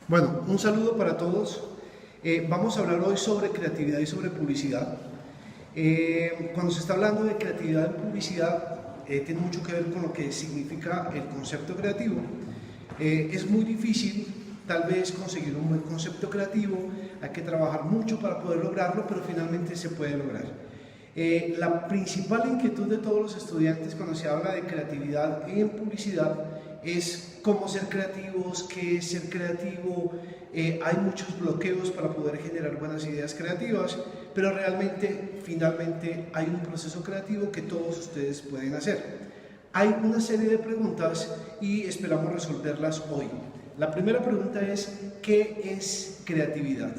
Bueno, un saludo para todos. Vamos a hablar hoy sobre creatividad y sobre publicidad. Cuando se está hablando de creatividad en publicidad, tiene mucho que ver con lo que significa el concepto creativo. Es muy difícil tal vez conseguir un buen concepto creativo, hay que trabajar mucho para poder lograrlo, pero finalmente se puede lograr. La principal inquietud de todos los estudiantes cuando se habla de creatividad en publicidad es cómo ser creativos, qué es ser creativo. Hay muchos bloqueos para poder generar buenas ideas creativas, pero realmente, finalmente, hay un proceso creativo que todos ustedes pueden hacer. Hay una serie de preguntas y esperamos resolverlas hoy. La primera pregunta es, ¿qué es creatividad?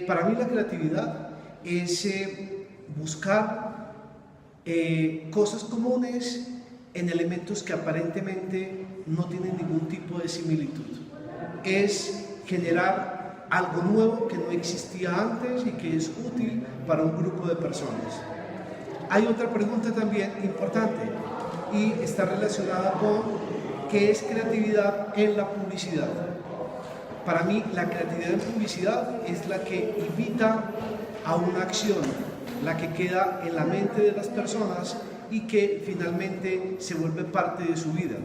Para mí la creatividad es buscar cosas comunes en elementos que aparentemente no tienen ningún tipo de similitud. Es generar algo nuevo que no existía antes y que es útil para un grupo de personas. Hay otra pregunta también importante y está relacionada con qué es creatividad en la publicidad. Para mí, la creatividad en publicidad es la que invita a una acción, la que queda en la mente de las personas y que finalmente se vuelve parte de su vida.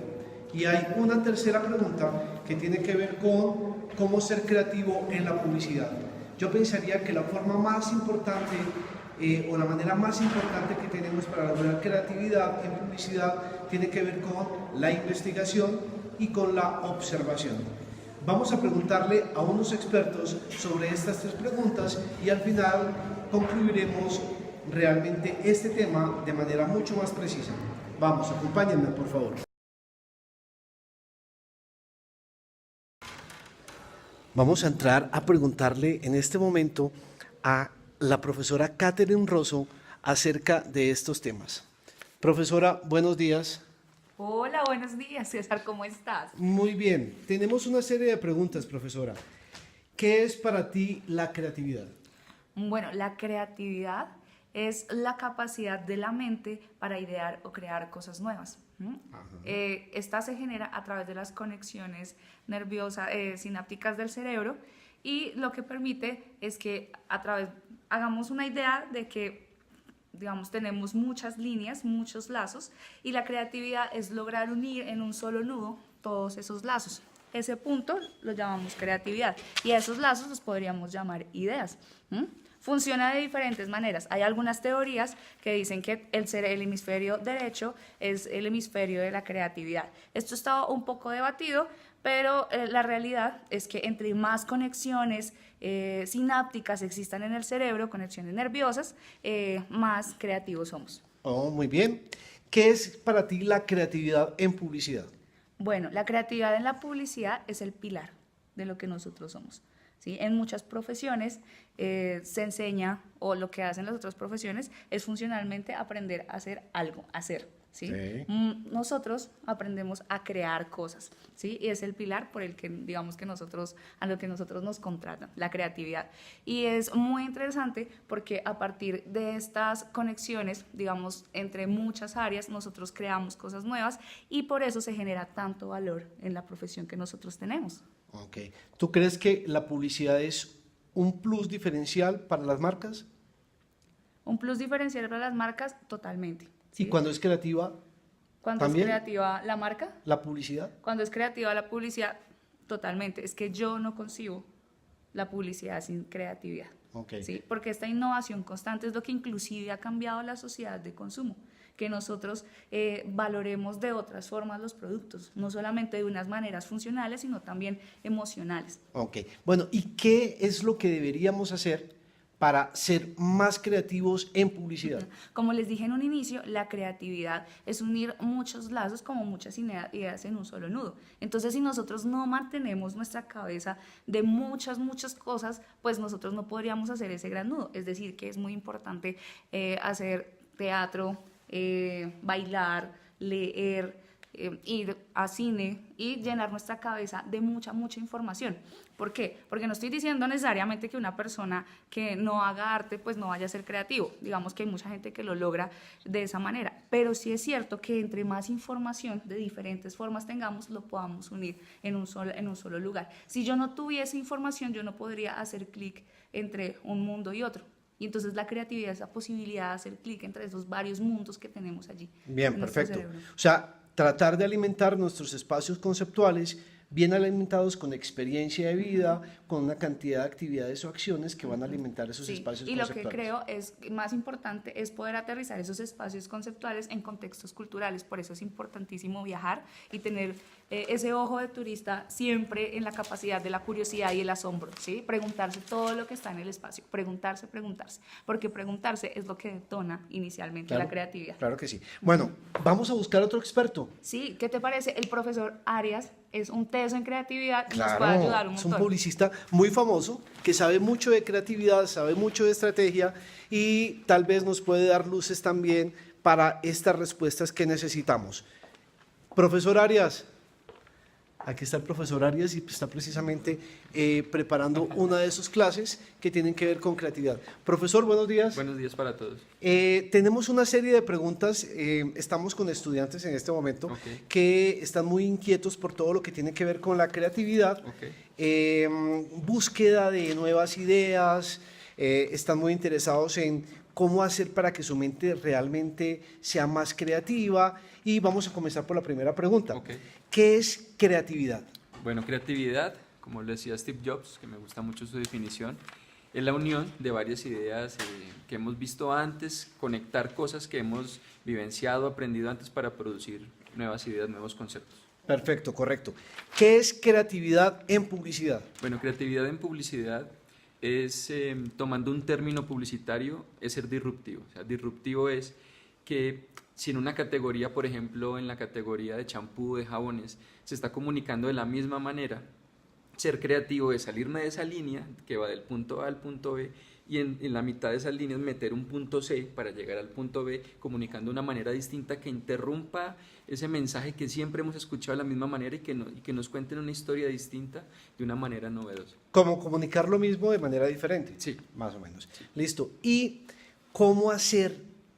Y hay una tercera pregunta que tiene que ver con cómo ser creativo en la publicidad. Yo pensaría que la forma más importante o la manera más importante que tenemos para lograr creatividad en publicidad tiene que ver con la investigación y con la observación. Vamos a preguntarle a unos expertos sobre estas tres preguntas y al final concluiremos realmente este tema de manera mucho más precisa. Vamos, acompáñenme por favor. Vamos a entrar a preguntarle en este momento a la profesora Catherine Rosso acerca de estos temas. Profesora, buenos días. Hola, buenos días, César, ¿cómo estás? Muy bien, tenemos una serie de preguntas, profesora. ¿Qué es para ti la creatividad? Bueno, la creatividad es la capacidad de la mente para idear o crear cosas nuevas. Esta se genera a través de las conexiones nerviosas, sinápticas del cerebro, y lo que permite es que a través hagamos una idea de que, digamos, tenemos muchas líneas, muchos lazos, y la creatividad es lograr unir en un solo nudo todos esos lazos. Ese punto lo llamamos creatividad y a esos lazos los podríamos llamar ideas. Funciona de diferentes maneras. Hay algunas teorías que dicen que el hemisferio derecho es el hemisferio de la creatividad. Esto está un poco debatido, pero la realidad es que entre más conexiones sinápticas existan en el cerebro, conexiones nerviosas, más creativos somos. Oh, muy bien. ¿Qué es para ti la creatividad en publicidad? Bueno, la creatividad en la publicidad es el pilar de lo que nosotros somos. ¿Sí? En muchas profesiones se enseña, o lo que hacen las otras profesiones, es funcionalmente aprender a hacer algo, hacer. ¿Sí? Sí. Nosotros aprendemos a crear cosas, ¿sí? Y es el pilar por el que, digamos, que nosotros, a lo que nosotros nos contratan, la creatividad. Y es muy interesante porque a partir de estas conexiones, digamos, entre muchas áreas, nosotros creamos cosas nuevas y por eso se genera tanto valor en la profesión que nosotros tenemos. Ok. ¿Tú crees que la publicidad es un plus diferencial para las marcas? Un plus diferencial para las marcas, totalmente. ¿Y ¿Sí? cuando es creativa, Cuando es también creativa la marca, la publicidad? cuando es creativa la publicidad, totalmente. Es que yo no concibo la publicidad sin creatividad. Ok. ¿Sí? Porque esta innovación constante es lo que inclusive ha cambiado la sociedad de consumo, que nosotros valoremos de otras formas los productos, no solamente de unas maneras funcionales, sino también emocionales. Ok. Bueno, ¿y qué es lo que deberíamos hacer para ser más creativos en publicidad? Como les dije en un inicio, la creatividad es unir muchos lazos como muchas ideas en un solo nudo. Entonces, si nosotros no mantenemos nuestra cabeza de muchas, muchas cosas, pues nosotros no podríamos hacer ese gran nudo. Es decir, que es muy importante hacer teatro, bailar, leer, ir a cine y llenar nuestra cabeza de mucha información. ¿Por qué? Porque no estoy diciendo necesariamente que una persona que no haga arte pues no vaya a ser creativo. Digamos que hay mucha gente que lo logra de esa manera, pero sí es cierto que entre más información de diferentes formas tengamos, lo podamos unir en un solo lugar. Si yo no tuviese información, yo no podría hacer clic entre un mundo y otro. Y entonces la creatividad es esa posibilidad de hacer clic entre esos varios mundos que tenemos allí. Bien, perfecto. O sea, tratar de alimentar nuestros espacios conceptuales bien alimentados con experiencia de vida, con una cantidad de actividades o acciones que van a alimentar esos espacios conceptuales. Y lo que creo es más importante es poder aterrizar esos espacios conceptuales en contextos culturales. Por eso es importantísimo viajar y tener ese ojo de turista siempre en la capacidad de la curiosidad y el asombro, ¿sí? Preguntarse todo lo que está en el espacio, preguntarse, porque preguntarse es lo que detona inicialmente la creatividad. Claro que sí. Bueno, vamos a buscar otro experto. Sí, ¿qué te parece? El profesor Arias es un teso en creatividad y claro, nos puede ayudar un montón. Es un publicista muy famoso que sabe mucho de creatividad, sabe mucho de estrategia y tal vez nos puede dar luces también para estas respuestas que necesitamos. Profesor Arias, aquí está el profesor Arias y está precisamente preparando una de sus clases que tienen que ver con creatividad. Profesor, buenos días. Buenos días para todos. Tenemos una serie de preguntas, estamos con estudiantes en este momento que están muy inquietos por todo lo que tiene que ver con la creatividad, búsqueda de nuevas ideas, están muy interesados en cómo hacer para que su mente realmente sea más creativa y vamos a comenzar por la primera pregunta. ¿Qué es creatividad? Bueno, creatividad, como lo decía Steve Jobs, que me gusta mucho su definición, es la unión de varias ideas que hemos visto antes, conectar cosas que hemos vivenciado, aprendido antes para producir nuevas ideas, nuevos conceptos. Perfecto, correcto. ¿Qué es creatividad en publicidad? Bueno, creatividad en publicidad es, tomando un término publicitario, es ser disruptivo. O sea, disruptivo es que si en una categoría, por ejemplo, en la categoría de champú, de jabones, se está comunicando de la misma manera, ser creativo es salirme de esa línea que va del punto A al punto B y en la mitad de esas líneas meter un punto C para llegar al punto B, comunicando de una manera distinta que interrumpa ese mensaje que siempre hemos escuchado de la misma manera y que nos cuenten una historia distinta de una manera novedosa. ¿Cómo comunicar lo mismo de manera diferente? Sí. Más o menos. Sí. Listo. ¿Y cómo hacer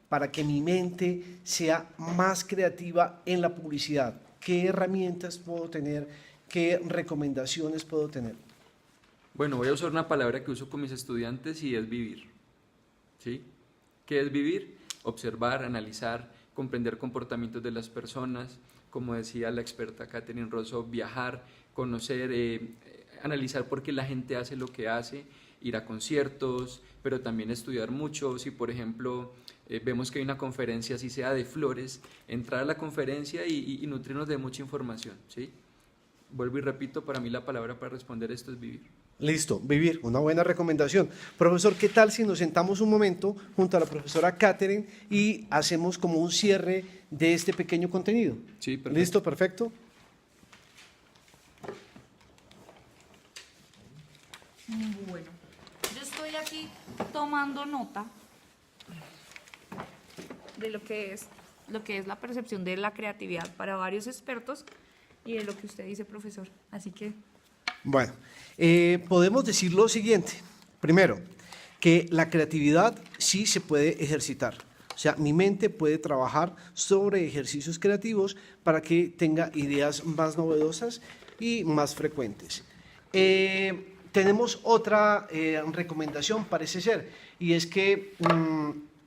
para que mi mente sea más creativa en la publicidad? ¿Qué herramientas puedo tener? ¿Qué recomendaciones puedo tener? Bueno, voy a usar una palabra que uso con mis estudiantes y es vivir. ¿Sí? ¿Qué es vivir? Observar, analizar, comprender comportamientos de las personas, como decía la experta Catherine Rosso, viajar, conocer, analizar por qué la gente hace lo que hace, ir a conciertos, pero también estudiar mucho. Si, por ejemplo, vemos que hay una conferencia, así sea de flores, entrar a la conferencia y nutrirnos de mucha información, ¿sí? Vuelvo y repito, para mí la palabra para responder esto es vivir. Listo, vivir, una buena recomendación. Profesor, ¿qué tal si nos sentamos un momento junto a la profesora Catherine y hacemos como un cierre de este pequeño contenido? Sí, perfecto. ¿Listo? Perfecto. Bueno, yo estoy aquí tomando nota de lo que es la percepción de la creatividad para varios expertos y de lo que usted dice, profesor. Así que... Bueno, podemos decir lo siguiente. Primero, que la creatividad sí se puede ejercitar. O sea, mi mente puede trabajar sobre ejercicios creativos para que tenga ideas más novedosas y más frecuentes. Tenemos otra recomendación, parece ser, y es que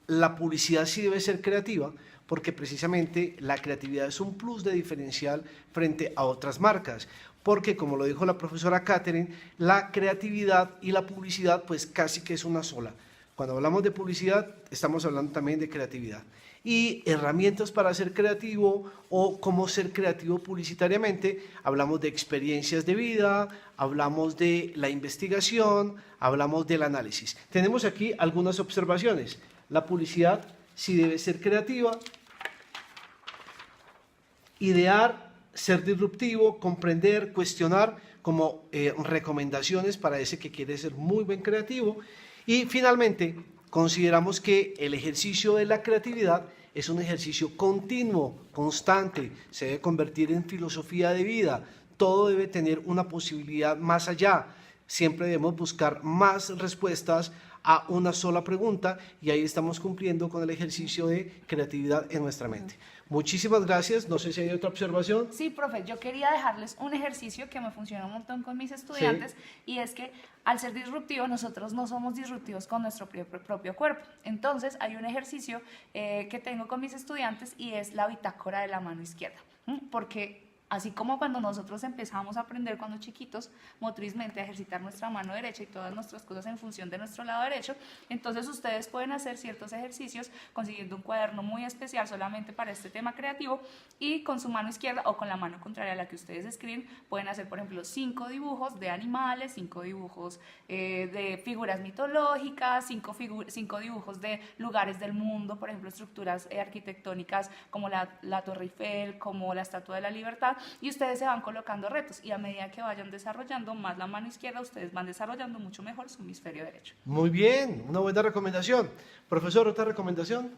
la publicidad sí debe ser creativa, porque precisamente la creatividad es un plus de diferencial frente a otras marcas, porque como lo dijo la profesora Catherine, la creatividad y la publicidad pues casi que es una sola. Cuando hablamos de publicidad estamos hablando también de creatividad. Y herramientas para ser creativo o cómo ser creativo publicitariamente, hablamos de experiencias de vida, hablamos de la investigación, hablamos del análisis. Tenemos aquí algunas observaciones. La publicidad sí debe ser creativa, idear, ser disruptivo, comprender, cuestionar como recomendaciones para ese que quiere ser muy buen creativo. Y finalmente, consideramos que el ejercicio de la creatividad es un ejercicio continuo, constante, se debe convertir en filosofía de vida, todo debe tener una posibilidad más allá, siempre debemos buscar más respuestas a una sola pregunta y ahí estamos cumpliendo con el ejercicio de creatividad en nuestra mente. Muchísimas gracias, no sé si hay otra observación. Sí, profe, yo quería dejarles un ejercicio que me funciona un montón con mis estudiantes y es que al ser disruptivos nosotros no somos disruptivos con nuestro propio cuerpo. Entonces hay un ejercicio que tengo con mis estudiantes y es la bitácora de la mano izquierda, porque así como cuando nosotros empezamos a aprender cuando chiquitos motrizmente a ejercitar nuestra mano derecha y todas nuestras cosas en función de nuestro lado derecho, entonces ustedes pueden hacer ciertos ejercicios consiguiendo un cuaderno muy especial solamente para este tema creativo y con su mano izquierda o con la mano contraria a la que ustedes escriben pueden hacer, por ejemplo, 5 dibujos de animales, 5 dibujos de figuras mitológicas, 5 dibujos de lugares del mundo, por ejemplo, estructuras arquitectónicas como la Torre Eiffel, como la Estatua de la Libertad, y ustedes se van colocando retos y a medida que vayan desarrollando más la mano izquierda, ustedes van desarrollando mucho mejor su hemisferio derecho. Muy bien, una buena recomendación. Profesor, ¿otra recomendación?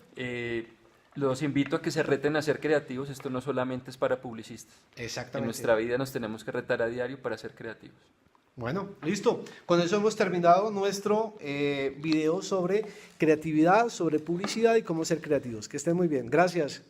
Los invito a que se reten a ser creativos, esto no solamente es para publicistas. Exactamente. En nuestra vida nos tenemos que retar a diario para ser creativos. Bueno, listo. Con eso hemos terminado nuestro video sobre creatividad, sobre publicidad y cómo ser creativos. Que estén muy bien. Gracias.